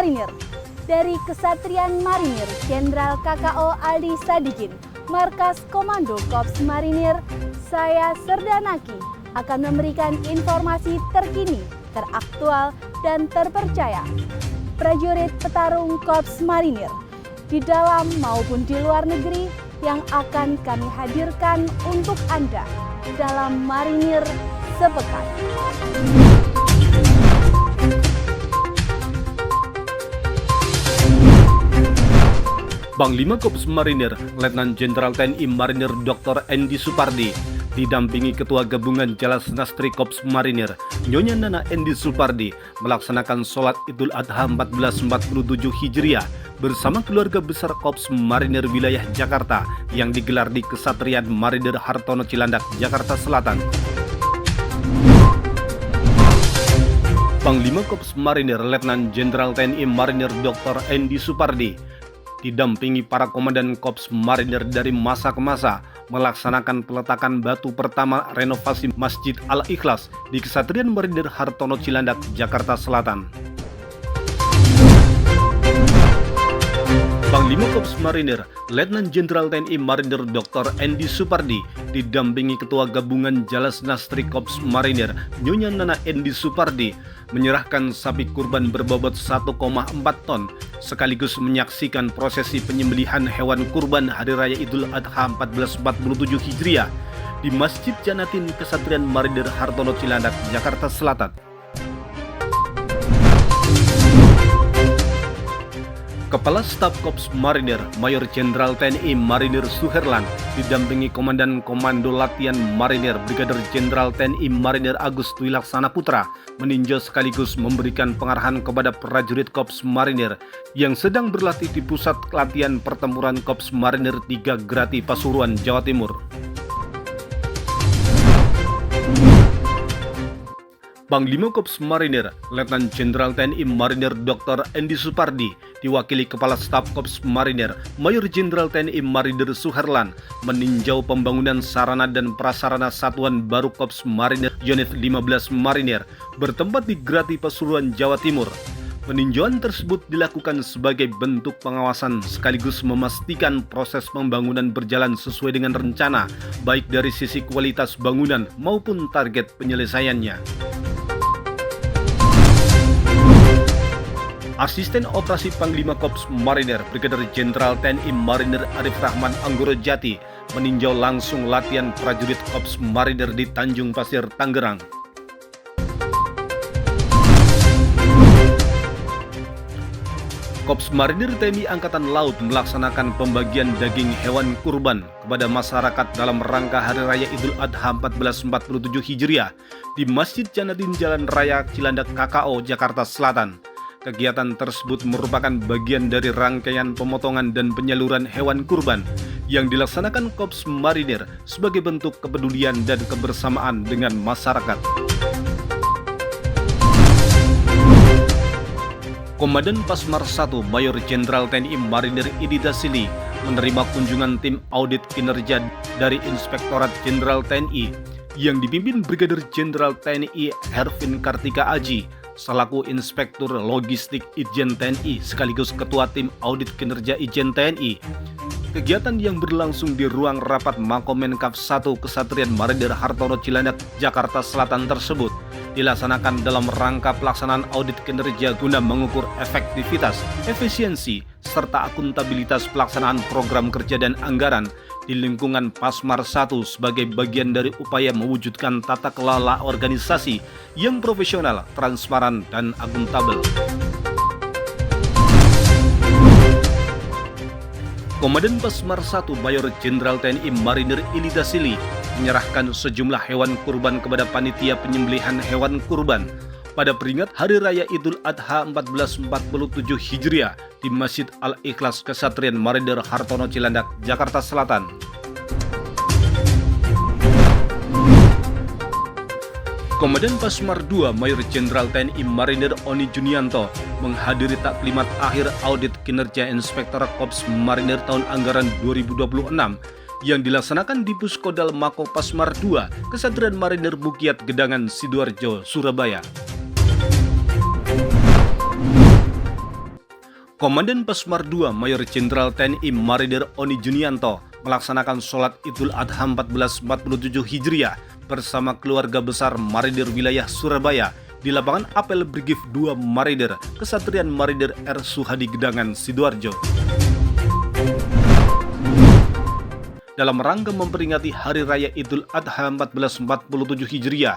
Marinir. Dari Kesatrian Marinir Jenderal KKO Aldi Sadikin, Markas Komando Korps Marinir, saya Serdanaki akan memberikan informasi terkini, teraktual, dan terpercaya. Prajurit petarung Korps Marinir di dalam maupun di luar negeri yang akan kami hadirkan untuk Anda dalam Marinir Sepekan. Panglima Korps Marinir Letnan Jenderal TNI Marinir Dr. Endi Supardi didampingi Ketua Gabungan Jalas Nastri Korps Marinir Nyonya Nana Endi Supardi melaksanakan sholat Idul Adha 1447 Hijriah bersama keluarga besar Korps Marinir wilayah Jakarta yang digelar di Kesatrian Marinir Hartono Cilandak, Jakarta Selatan. Panglima Korps Marinir Letnan Jenderal TNI Marinir Dr. Endi Supardi didampingi para komandan Korps Marinir dari masa ke masa melaksanakan peletakan batu pertama renovasi Masjid Al-Ikhlas di Kesatrian Marinir Hartono Cilandak, Jakarta Selatan. Panglima Korps Marinir Letnan Jenderal TNI Marinir Dr. Endi Supardi didampingi Ketua Gabungan Jalas Nastri Korps Marinir Nyonya Nana Endi Supardi menyerahkan sapi kurban berbobot 1,4 ton sekaligus menyaksikan prosesi penyembelihan hewan kurban Hari Raya Idul Adha 1447 Hijriah di Masjid Janatin Kesatrian Marinir Hartono Cilandak, Jakarta Selatan. Kepala Staf Korps Marinir Mayor Jenderal TNI Marinir Suherlan didampingi Komandan Komando Latihan Marinir Brigadir Jenderal TNI Marinir Agus Dwi Laksana Putra meninjau sekaligus memberikan pengarahan kepada prajurit Korps Marinir yang sedang berlatih di Pusat Latihan Pertempuran Korps Marinir 3 Grati Pasuruan, Jawa Timur. Panglima Korps Marinir Letnan Jenderal TNI Marinir Dr. Endi Supardi diwakili Kepala Staf Korps Marinir Mayor Jenderal TNI Marinir Suherlan meninjau pembangunan sarana dan prasarana Satuan Baru Korps Marinir Unit 15 Marinir bertempat di Grati Pasuruan, Jawa Timur. Peninjauan tersebut dilakukan sebagai bentuk pengawasan sekaligus memastikan proses pembangunan berjalan sesuai dengan rencana, baik dari sisi kualitas bangunan maupun target penyelesaiannya. Asisten Operasi Panglima Korps Marinir Brigadir Jenderal TNI Marinir Arif Rahman Anggoro Jati meninjau langsung latihan prajurit Korps Marinir di Tanjung Pasir, Tangerang. Korps Marinir TNI Angkatan Laut melaksanakan pembagian daging hewan kurban kepada masyarakat dalam rangka Hari Raya Idul Adha 1447 Hijriah di Masjid Janatin Jalan Raya Cilandak KKO, Jakarta Selatan. Kegiatan tersebut merupakan bagian dari rangkaian pemotongan dan penyaluran hewan kurban yang dilaksanakan Korps Marinir sebagai bentuk kepedulian dan kebersamaan dengan masyarakat. Komandan Pasmar 1 Mayor Jenderal TNI Marinir Idi Dasili menerima kunjungan tim audit kinerja dari Inspektorat Jenderal TNI yang dipimpin Brigadir Jenderal TNI Hervin Kartika Aji selaku Inspektur Logistik Itjen TNI sekaligus Ketua Tim Audit Kinerja Itjen TNI. Kegiatan yang berlangsung di ruang rapat Makomenkap 1 Kesatrian Marinir Hartono Cilandak, Jakarta Selatan tersebut dilaksanakan dalam rangka pelaksanaan audit kinerja guna mengukur efektivitas, efisiensi, serta akuntabilitas pelaksanaan program kerja dan anggaran di lingkungan Pasmar 1 sebagai bagian dari upaya mewujudkan tata kelola organisasi yang profesional, transparan, dan akuntabel. Komandan Pasmar 1 Mayor Jenderal TNI Marinir Ili Dasili menyerahkan sejumlah hewan kurban kepada panitia penyembelihan hewan kurban pada peringat Hari Raya Idul Adha 1447 Hijriah di Masjid Al-Ikhlas Kesatrian Marinir Hartono Cilandak, Jakarta Selatan. Komandan Pasmar II Mayor Jenderal TNI Marinir Oni Junianto menghadiri taklimat akhir audit kinerja Inspektorat Korps Marinir tahun anggaran 2026 yang dilaksanakan di Puskodal Mako Pasmar II Kesatuan Marinir Bukiat Gedangan Sidoarjo, Surabaya. Komandan Pasmar II Mayor Jenderal TNI Marinir Oni Junianto melaksanakan sholat Idul Adha 1447 Hijriah bersama keluarga besar Marinir wilayah Surabaya di lapangan apel Brigif 2 Marinir Kesatrian Marinir R. Suhadi Gedangan Sidoarjo. Dalam rangka memperingati Hari Raya Idul Adha 1447 Hijriah,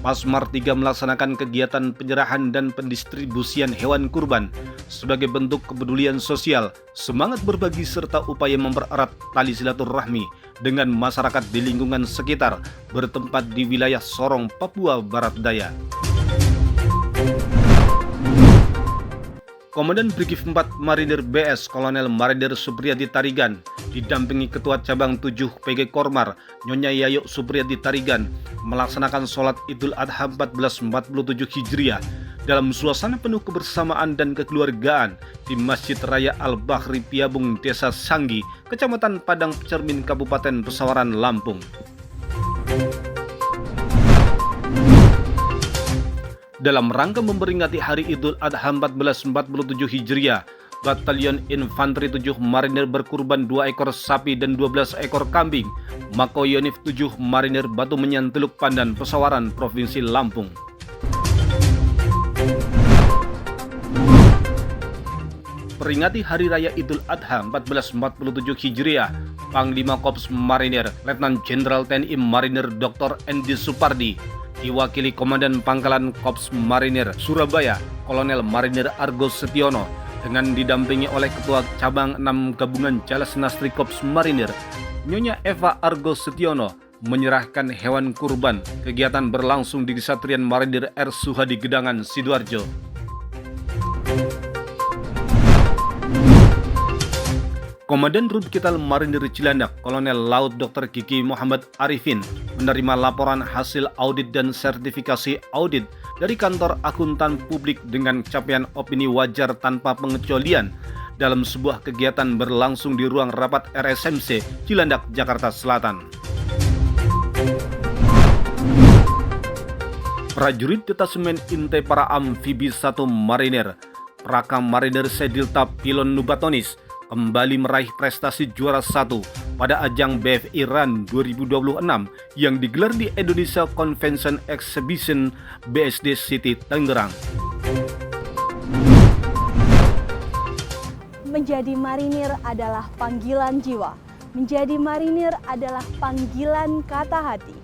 Pasmar III melaksanakan kegiatan penyerahan dan pendistribusian hewan kurban sebagai bentuk kepedulian sosial, semangat berbagi serta upaya mempererat tali silaturahmi dengan masyarakat di lingkungan sekitar bertempat di wilayah Sorong, Papua Barat Daya. Komandan Brigif 4 Marinir BS Kolonel Marinir Supriyadi Tarigan didampingi Ketua Cabang 7 PG Kormar Nyonya Yayuk Supriyadi Tarigan melaksanakan sholat Idul Adha 1447 Hijriah dalam suasana penuh kebersamaan dan kekeluargaan di Masjid Raya Al-Bahri Piabung, Desa Sanggi, Kecamatan Padang Cermin, Kabupaten Pesawaran, Lampung. Dalam rangka memperingati Hari Idul Adha 1447 Hijriah, Batalion Infanteri 7 Marinir berkurban 2 ekor sapi dan 12 ekor kambing, Mako Yonif 7 Marinir Batu Menyan Teluk Pandan, Pesawaran, Provinsi Lampung. Peringati Hari Raya Idul Adha 1447 Hijriah, Panglima Korps Marinir Letnan Jenderal TNI Marinir Dr. Endi Supardi diwakili Komandan Pangkalan Korps Marinir Surabaya Kolonel Marinir Argo Setiono dengan didampingi oleh Ketua Cabang 6 Gabungan Jalas Nastri Korps Marinir Nyonya Eva Argo Setiono menyerahkan hewan kurban. Kegiatan berlangsung di Kesatrian Marinir R. Suhadi Gedangan Sidoarjo. Komandan Rubkital Marinir Cilandak Kolonel Laut Dr. Kiki Muhammad Arifin menerima laporan hasil audit dan sertifikasi audit dari Kantor Akuntan Publik dengan capaian opini wajar tanpa pengecualian dalam sebuah kegiatan berlangsung di ruang rapat RSMC Cilandak, Jakarta Selatan. Prajurit Detasemen Intai Para Amfibi 1 Marinir Praka Marinir Sedilta Pilon Nubatonis kembali meraih prestasi juara 1 pada ajang BFI RAN 2026 yang digelar di Indonesia Convention Exhibition BSD City, Tangerang. Menjadi marinir adalah panggilan jiwa. Menjadi marinir adalah panggilan kata hati.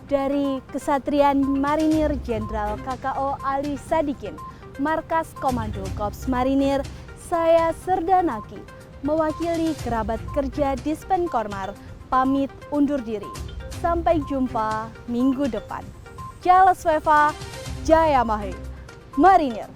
Dari Kesatrian Marinir Jenderal KKO Ali Sadikin, Markas Komando Korps Marinir, saya Serdanaki, mewakili kerabat kerja Dispen Kormar, pamit undur diri. Sampai jumpa minggu depan. Jala Sweva, Jaya Mahe, Marinir.